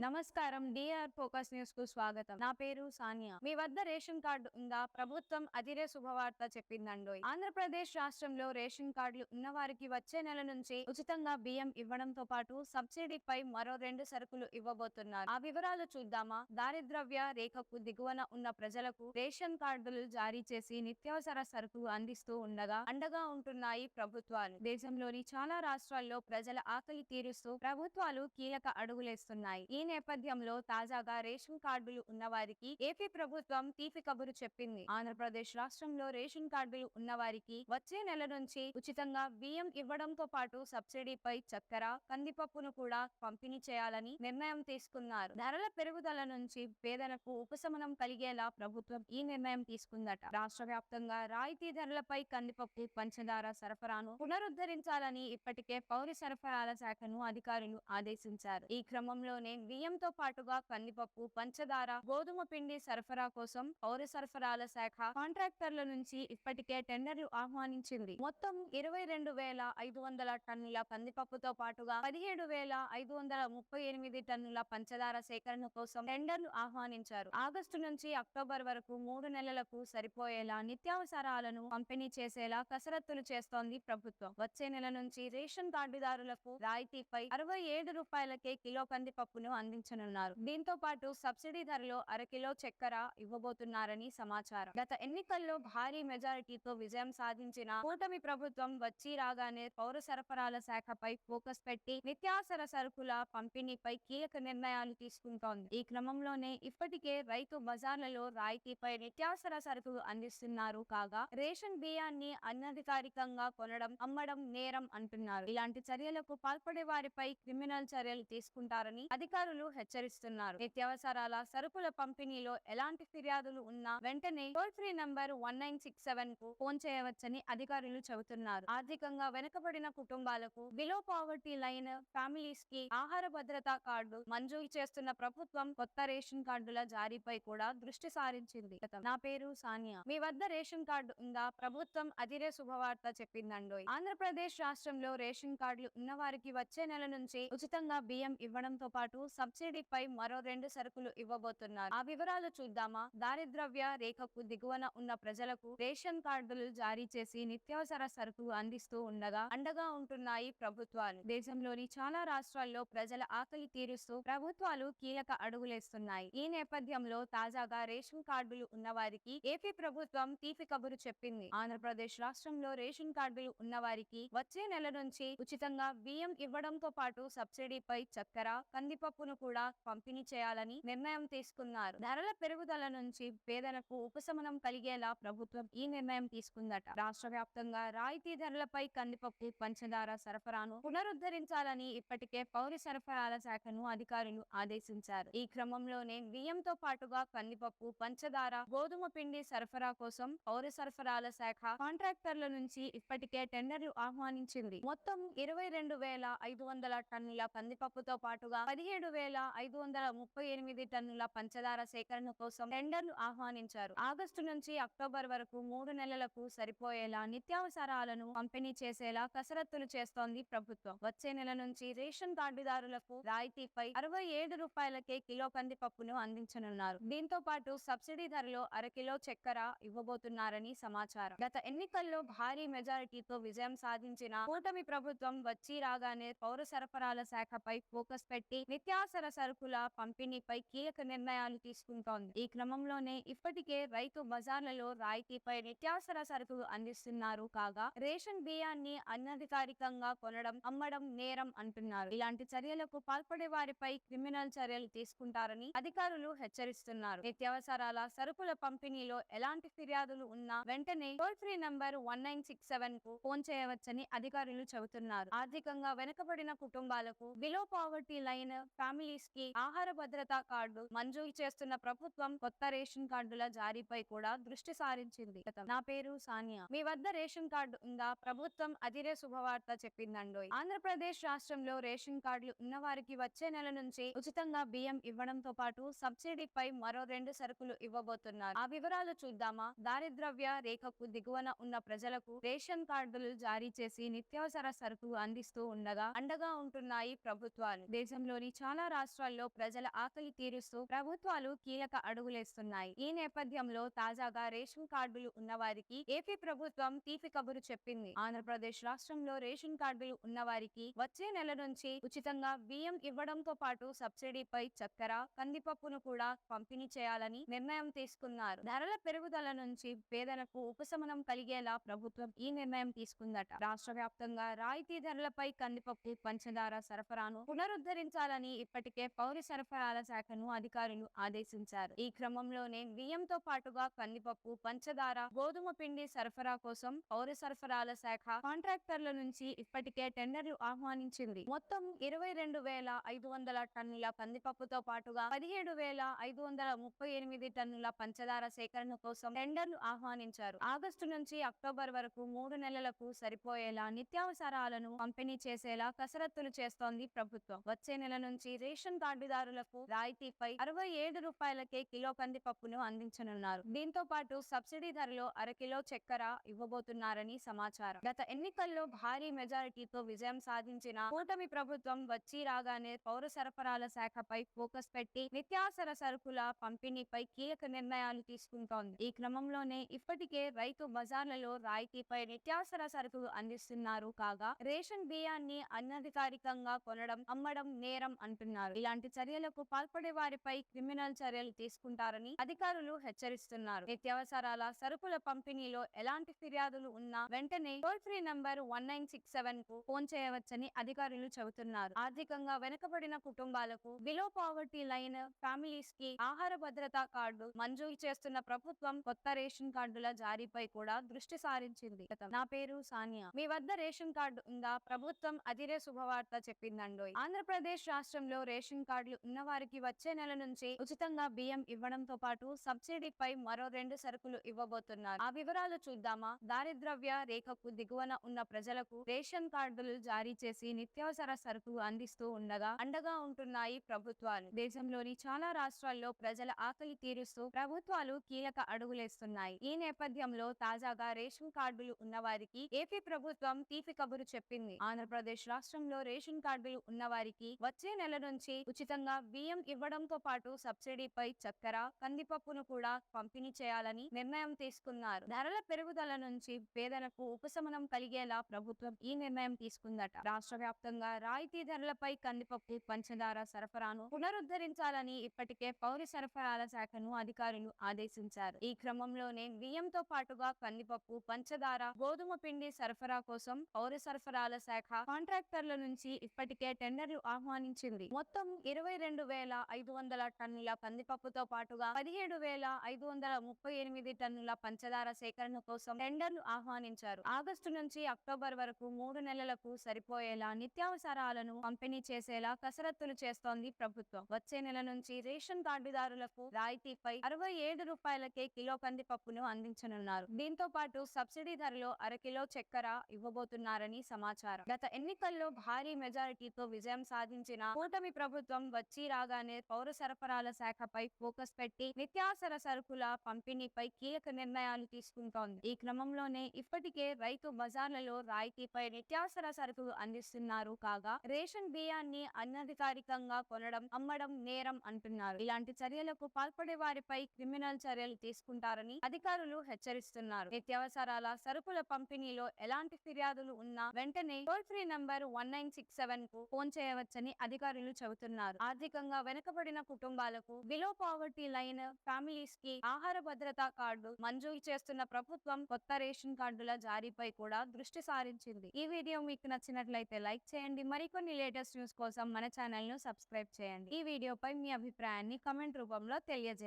నమస్కారం. DR focus news కు స్వాగతం. నా పేరు సానియా. మీ వద్ద రేషన్ కార్డు ఉందా? ప్రభుత్వం అదిరే శుభవార్త చెప్పిందండోయ్. ఆంధ్రప్రదేశ్ రాష్ట్రంలో రేషన్ కార్డులు ఉన్నవారికి వచ్చే నెల నుంచి ఉచితంగా బియ్యం ఇవ్వడంతో పాటు సబ్సిడీపై మరో 2 సరుకులు ఇవ్వబోతున్నారు. ఆ వివరాలు చూద్దామా? దారిద్ర్య రేఖకు దిగువన ఉన్న ప్రజలకు రేషన్ కార్డులు జారీ చేసి నిత్యావసర సరుకులు అందిస్తూ ఉండగా అండగా ఉంటున్నాయి ప్రభుత్వాలు. దేశంలోని చాలా రాష్ట్రాల్లో ప్రజల ఆకలి తీరుస్తూ ప్రభుత్వాలు కీలక అడుగులేస్తున్నాయి. ఈ నేపథ్యంలో తాజాగా రేషన్ కార్డులు ఉన్నవారికి ఏపీ ప్రభుత్వం తీపి కబురు చెప్పింది. ఆంధ్రప్రదేశ్ రాష్ట్రంలో రేషన్ కార్డులు ఉన్నవారికి వచ్చే నెల నుంచి ఉచితంగా బియ్యం ఇవ్వడంతో పాటు సబ్సిడీపై చక్కెర, కందిపప్పును కూడా పంపిణీ చేయాలని నిర్ణయం తీసుకున్నారు. ధరల పెరుగుదల నుంచి పేదలకు ఉపశమనం కలిగేలా ప్రభుత్వం ఈ నిర్ణయం తీసుకుందట. రాష్ట్ర వ్యాప్తంగా రాయితీ ధరలపై కందిపప్పు, పంచదార సరఫరాను పునరుద్ధరించాలని ఇప్పటికే పౌర సరఫరాల శాఖను అధికారులు ఆదేశించారు. ఈ క్రమంలోనే బియ్యంతో పాటుగా కందిపప్పు, పంచదార, గోధుమ పిండి సరఫరా కోసం పౌర సరఫరాల శాఖ కాంట్రాక్టర్ల నుంచి ఇప్పటికే టెండర్లు ఆహ్వానించింది. మొత్తం 22,500 టన్నుల కందిపప్పుతో పాటుగా 17,538 టన్నుల పంచదార సేకరణ కోసం టెండర్లు ఆహ్వానించారు. ఆగస్టు నుంచి అక్టోబర్ వరకు 3 నెలలకు సరిపోయేలా నిత్యావసరాలను పంపిణీ చేసేలా కసరత్తులు చేస్తోంది ప్రభుత్వం. వచ్చే నెల నుంచి రేషన్ కార్డుదారులకు రాయితీపై 67 రూపాయలకే కిలో కందిపప్పును అందించనున్నారు. దీంతో పాటు సబ్సిడీ ధరలో అరకిలో చక్కెర ఇవ్వబోతున్నారని సమాచారం. గత ఎన్నికల్లో భారీ మెజారిటీతో విజయం సాధించిన కూటమి ప్రభుత్వం వచ్చి రాగానే పౌర సరఫరాల శాఖపై ఫోకస్ పెట్టి నిత్యావసర సరుకుల పంపిణీపై కీలక నిర్ణయాలు తీసుకుంటోంది. ఈ క్రమంలోనే ఇప్పటికే రైతు బజార్లలో రాయితీపై నిత్యావసర సరుకులు అందిస్తున్నారు. కాగా రేషన్ బియ్యాన్ని అనధికారికంగా కొనడం, అమ్మడం నేరం అంటున్నారు. ఇలాంటి చర్యలకు పాల్పడే వారిపై క్రిమినల్ చర్యలు తీసుకుంటారని అధికారులు హెచ్చరిస్తున్నారు. నిత్యావసరాల సరుకుల పంపిణీలో ఎలాంటి ఫిర్యాదులు ఉన్నా వెంటనే టోల్ ఫ్రీ నంబర్ 1967 కు ఫోన్ చేయవచ్చని అధికారులు చెబుతున్నారు. ఆర్థికంగా వెనుకబడిన కుటుంబాలకు, బిలో పావర్టీ లైన్ ఫ్యామిలీస్ కి ఆహార భద్రతా కార్డు మంజూరు చేస్తున్న ప్రభుత్వం కొత్త రేషన్ కార్డుల జారీపై కూడా దృష్టి సారించింది. నా పేరు సానియా. మీ వద్ద రేషన్ కార్డు ఉందా? ప్రభుత్వం అదిరే శుభవార్త చెప్పిందండోయ్. ఆంధ్రప్రదేశ్ రాష్ట్రంలో రేషన్ కార్డులు ఉన్నవారికి వచ్చే నెల నుంచి ఉచితంగా బియ్యం ఇవ్వడంతో పాటు సబ్సిడీపై మరో 2 సరుకులు ఇవ్వబోతున్నారు. ఆ వివరాలు చూద్దామా? దారిద్ర్య రేఖకు దిగువన ఉన్న ప్రజలకు రేషన్ కార్డులు జారీ చేసి నిత్యావసర సరుకులు అందిస్తూ ఉండగా అండగా ఉంటున్నాయి ప్రభుత్వాలు. దేశంలోని చాలా రాష్ట్రాల్లో ప్రజల ఆకలి తీరుస్తూ ప్రభుత్వాలు కీలక అడుగులేస్తున్నాయి. ఈ నేపథ్యంలో తాజాగా రేషన్ కార్డులు ఉన్నవారికి ఏపీ ప్రభుత్వం తీపి కబురు చెప్పింది. ఆంధ్రప్రదేశ్ రాష్ట్రంలో రేషన్ కార్డులు ఉన్నవారికి వచ్చే నెల నుంచి ఉచితంగా బియ్యం ఇవ్వడంతో పాటు సబ్సిడీపై చక్కెర, కందిపప్పును కూడా పంపిణీ చేయాలని నిర్ణయం తీసుకున్నారు. ధరల పెరుగుదల నుంచి పేదలకు ఉపశమనం కలిగేలా ప్రభుత్వం ఈ నిర్ణయం తీసుకుందట. రాష్ట్ర వ్యాప్తంగా రాయితీ ధరలపై కందిపప్పు, పంచదార సరఫరాను పునరుద్ధరించాలని ఇప్పటికే పౌర సరఫరాల శాఖను అధికారులు ఆదేశించారు. ఈ క్రమంలోనే బియ్యంతో పాటుగా కందిపప్పు, పంచదార, గోధుమ పిండి సరఫరా కోసం పౌర సరఫరాల శాఖ కాంట్రాక్టర్ల నుంచి ఇప్పటికే టెండర్లు ఆహ్వానించింది. మొత్తం 22,500 టన్నుల కందిపప్పుతో పాటుగా 17,538 టన్నుల పంచదార సేకరణ కోసం టెండర్లు ఆహ్వానించారు. ఆగస్టు నుంచి అక్టోబర్ వరకు 3 నెలలకు సరిపోయేలా నిత్యావసరాలను పంపిణీ చేసేలా కసరత్తులు చేస్తోంది ప్రభుత్వం. వచ్చే నెల నుంచి రేషన్ కార్డుదారులకు రాయితీపై 67 రూపాయలకే కిలో కందిపప్పును అందించనున్నారు. దీంతో పాటు సబ్సిడీ ధరలో అరకిలో చక్కెర ఇవ్వబోతున్నారని సమాచారం. గత ఎన్నికల్లో భారీ మెజారిటీతో విజయం సాధించిన కూటమి ప్రభుత్వం వచ్చి రాగానే పౌర సరఫరాల శాఖపై ఫోకస్ పెట్టి నిత్యావసర సరుకుల పంపిణీపై కీలక నిర్ణయాలు తీసుకుంటోంది. ఈ క్రమంలోనే ఇప్పటికే రైతు బజార్లలో రాయితీపై నిత్యావసర సరుకులు అందిస్తున్నారు. కాగా రేషన్ బియ్యాన్ని అనధికారికంగా కొనడం, అమ్మడం నేరం అంటున్నారు. ఇలాంటి చర్యలకు పాల్పడే వారిపై క్రిమినల్ చర్యలు తీసుకుంటారని అధికారులు హెచ్చరిస్తున్నారు. నిత్యావసరాల సరుకుల పంపిణీలో ఎలాంటి ఫిర్యాదులు ఉన్నా వెంటనే టోల్ ఫ్రీ నంబర్ 1967 కు ఫోన్ చేయవచ్చని అధికారులు చెబుతున్నారు. ఆర్థికంగా వెనుకబడిన కుటుంబాలకు, బిలో పావర్టీ లైన్ ఫ్యామిలీస్ కి ఆహార భద్రతా కార్డు మంజూరు చేస్తున్న ప్రభుత్వం కొత్త రేషన్ కార్డుల జారీపై కూడా దృష్టి సారించింది. నా పేరు సానియా. మీ వద్ద రేషన్ కార్డు ఉందా? ప్రభుత్వం అదిరే శుభవార్త చెప్పిందండోయ్. ఆంధ్రప్రదేశ్ రాష్ట్రంలో రేషన్ కార్డులు ఉన్నవారికి వచ్చే నెల నుంచి ఉచితంగా బియ్యం ఇవ్వడంతో పాటు సబ్సిడీపై మరో 2 సరుకులు ఇవ్వబోతున్నారు. ఆ వివరాలు చూద్దామా? దారిద్ర్య రేఖకు దిగువన ఉన్న ప్రజలకు రేషన్ కార్డులు జారీ చేసి నిత్యావసర సరుకులు అందిస్తూ ఉండగా అండగా ఉంటున్నాయి ప్రభుత్వాలు. దేశంలోని చాలా రాష్ట్రాల్లో ప్రజల ఆకలి తీరుస్తూ ప్రభుత్వాలు కీలక అడుగులేస్తున్నాయి. ఈ నేపథ్యంలో తాజాగా రేషన్ కార్డులు ఉన్నవారికి ఏపీ ప్రభుత్వం తీపి కబురు చెప్పింది. ఆంధ్రప్రదేశ్ రాష్ట్రంలో రేషన్ కార్డులు ఉన్నవారికి వచ్చే నెల నుంచి ఉచితంగా బియ్యం ఇవ్వడంతో పాటు సబ్సిడీపై చక్కెర, కందిపప్పును కూడా పంపిణీ చేయాలని నిర్ణయం తీసుకున్నారు. ధరల పెరుగుదల నుంచి పేదలకు ఉపశమనం కలిగేలా ప్రభుత్వం ఈ నిర్ణయం తీసుకుందట. రాష్ట్ర వ్యాప్తంగా రాయితీ ధరలపై కందిపప్పు, పంచదార సరఫరాను పునరుద్ధరించాలని ఇప్పటికే పౌర సరఫరాల శాఖను అధికారులు ఆదేశించారు. ఈ క్రమంలోనే బియ్యంతో పాటుగా కందిపప్పు, పంచదార, గోధుమ పిండి సరఫరా కోసం పౌర సరఫరాల శాఖ కాంట్రాక్టర్ల నుంచి ఇప్పటికే టెండర్లు ఆహ్వానించింది. మొత్తం 22,500 టన్నుల కందిపప్పుతో పాటుగా 17,538 టన్నుల పంచదార సేకరణ కోసం టెండర్లు ఆహ్వానించారు. ఆగస్టు నుంచి అక్టోబర్ వరకు 3 నెలలకు సరిపోయేలా నిత్యావసరాలను పంపిణీ చేసేలా కసరత్తులు చేస్తోంది ప్రభుత్వం. వచ్చే నెల నుంచి రేషన్ కార్డుదారులకు రాయితీపై 67 రూపాయలకే కిలో కందిపప్పును అందించనున్నారు. దీంతో పాటు సబ్సిడీ ధరలో అరకిలో చక్కెర ఇవ్వబోతున్నారని సమాచారం. గత ఎన్నికల్లో భారీ మెజారిటీతో విజయం సాధించిన కూటమి ప్రభుత్వం వచ్చి రాగానే పౌర సరఫరాల శాఖపై ఫోకస్ పెట్టి నిత్యావసర సరుకుల పంపిణీపై కీలక నిర్ణయాలు తీసుకుంటోంది. ఈ క్రమంలోనే ఇప్పటికే రైతు బజార్లలో రాయితీపై నిత్యావసర సరుకులు అందిస్తున్నారు. కాగా రేషన్ బియ్యాన్ని అనధికారికంగా కొనడం, అమ్మడం నేరం అంటున్నారు. ఇలాంటి చర్యలకు పాల్పడే వారిపై క్రిమినల్ చర్యలు తీసుకుంటారని అధికారులు హెచ్చరిస్తున్నారు. నిత్యావసరాల సరుకుల పంపిణీలో ఎలాంటి ఫిర్యాదులు ఉన్నా వెంటనే టోల్ ఫ్రీ నంబర్ 1967 కు ఫోన్ చేయవచ్చని అధికారులు చెబుతున్నారు. ఆర్థికంగా వెనుకబడిన కుటుంబాలకు, బిలో పావర్టీ లైన్ ఫ్యామిలీస్ కి ఆహార భద్రతా కార్డు మంజూరు చేస్తున్న ప్రభుత్వం కొత్త రేషన్ కార్డుల జారీపై కూడా దృష్టి సారించింది. నా పేరు సానియా. మీ వద్ద రేషన్ కార్డు ఉందా? ప్రభుత్వం అదిరే శుభవార్త చెప్పిందండోయ్. ఆంధ్రప్రదేశ్ రాష్ట్రంలో రేషన్ కార్డులు ఉన్నవారికి వచ్చే నెల నుంచి ఉచితంగా బియ్యం ఇవ్వడంతో పాటు సబ్సిడీపై మరో 2 సరుకులు ఇవ్వబోతున్నారు. ఆ వివరాలు చూద్దామా? దారిద్ర్య రేఖకు దిగువన ఉన్న ప్రజలకు రేషన్ కార్డులు జారీ చేసి నిత్యావసర సరుకులు అందిస్తూ ఉండగా అండగా ఉంటున్నాయి ప్రభుత్వాలు. దేశంలోని చాలా రాష్ట్రాల్లో ప్రజల ఆకలి తీరుస్తూ ప్రభుత్వాలు కీలక అడుగులేస్తున్నాయి. ఈ నేపథ్యంలో తాజాగా రేషన్ కార్డులు ఉన్నవారికి ఏపీ ప్రభుత్వం తీపి కబురు చెప్పింది. ఆంధ్రప్రదేశ్ రాష్ట్రంలో రేషన్ కార్డులు ఉన్నవారికి వచ్చే నెల నుంచి ఉచితంగా బియ్యం ఇవ్వడంతో పాటు సబ్సిడీపై చక్కెర, కందిపప్పును కూడా పంపిణీ చేయాలని నిర్ణయం తీసుకున్నారు. ధరల పెరుగుదల నుంచి పేదలకు ఉపశమనం కలిగేలా ప్రభుత్వం ఈ నిర్ణయం తీసుకుందట. రాష్ట్ర వ్యాప్తంగా రాయితీ ధరలపై కందిపప్పు, పంచదార సరఫరాను పునరుద్ధరించాలని ఇప్పటికే పౌర సరఫరాల శాఖను అధికారులు ఆదేశించారు. ఈ క్రమంలోనే బియ్యంతో పాటుగా కందిపప్పు, పంచదార, గోధుమ పిండి సరఫరా కోసం పౌర సరఫరాల శాఖ కాంట్రాక్టర్ల నుంచి ఇప్పటికే టెండర్లు ఆహ్వానించింది. మొత్తం 22,500 టన్నుల కందిపప్పుతో పాటుగా 17,538 టన్నుల పంచదార సేకరణ కోసం టెండర్లు ఆహ్వానించారు. ఆగస్టు నుంచి అక్టోబర్ వరకు 3 నెలలకు సరిపోయేలా నిత్యావసరాలను పంపిణీ చేసేలా కసరత్తులు చేస్తోంది ప్రభుత్వం. వచ్చే నెల నుంచి రేషన్ కార్డుదారులకు రాయితీపై 67 రూపాయలకే కిలో కందిపప్పును అందించనున్నారు. దీంతో పాటు సబ్సిడీ ధరలో అరకిలో చక్కెర ఇవ్వబోతున్నారని సమాచారం. గత ఎన్నికల్లో భారీ మెజారిటీతో విజయం సాధించిన కూటమి ప్రభుత్వం వచ్చి రాగానే పౌర సరఫరాల శాఖపై ఫోకస్ పెట్టి నిత్యావసర సరుకుల పంపిణీపై కీలక నిర్ణయాలు తీసుకుంటోంది. ఈ క్రమంలోనే ఇప్పటికే రైతు బజార్లలో రాయితీపై నిత్యావసర సరుకులు అందిస్తున్నారు. కాగా రేషన్ బియ్యాన్ని అనధికారికంగా కొనడం, అమ్మడం నేరం అంటున్నారు. ఇలాంటి చర్యలకు పాల్పడే వారిపై క్రిమినల్ చర్యలు తీసుకుంటారని అధికారులు హెచ్చరిస్తున్నారు. నిత్యావసరాల సరుకుల పంపిణీలో ఎలాంటి ఫిర్యాదులు ఉన్నా వెంటనే టోల్ ఫ్రీ నంబర్ 1967 కు ఫోన్ చేయవచ్చని అధికారులు చెబుతున్నారు. ఆర్థికంగా వెనుకబడిన కుటుంబాలకు, బిలో పావర్టీ లైన్ ఫ్యామిలీస్ కి ఆహార భద్రతా కార్డు మంజూరు చేస్తున్న ప్రభుత్వం కొత్త రేషన్ కార్డుల జారీపై కూడా దృష్టి సారించింది. ఈ వీడియో మీకు నచ్చినట్లయితే లైక్ చేయండి. మరికొన్ని లేటెస్ట్ న్యూస్ కోసం మన ఛానల్ ను సబ్స్క్రైబ్ చేయండి. ఈ వీడియోపై మీ అభిప్రాయాన్ని కామెంట్ రూపంలో తెలియజేయండి.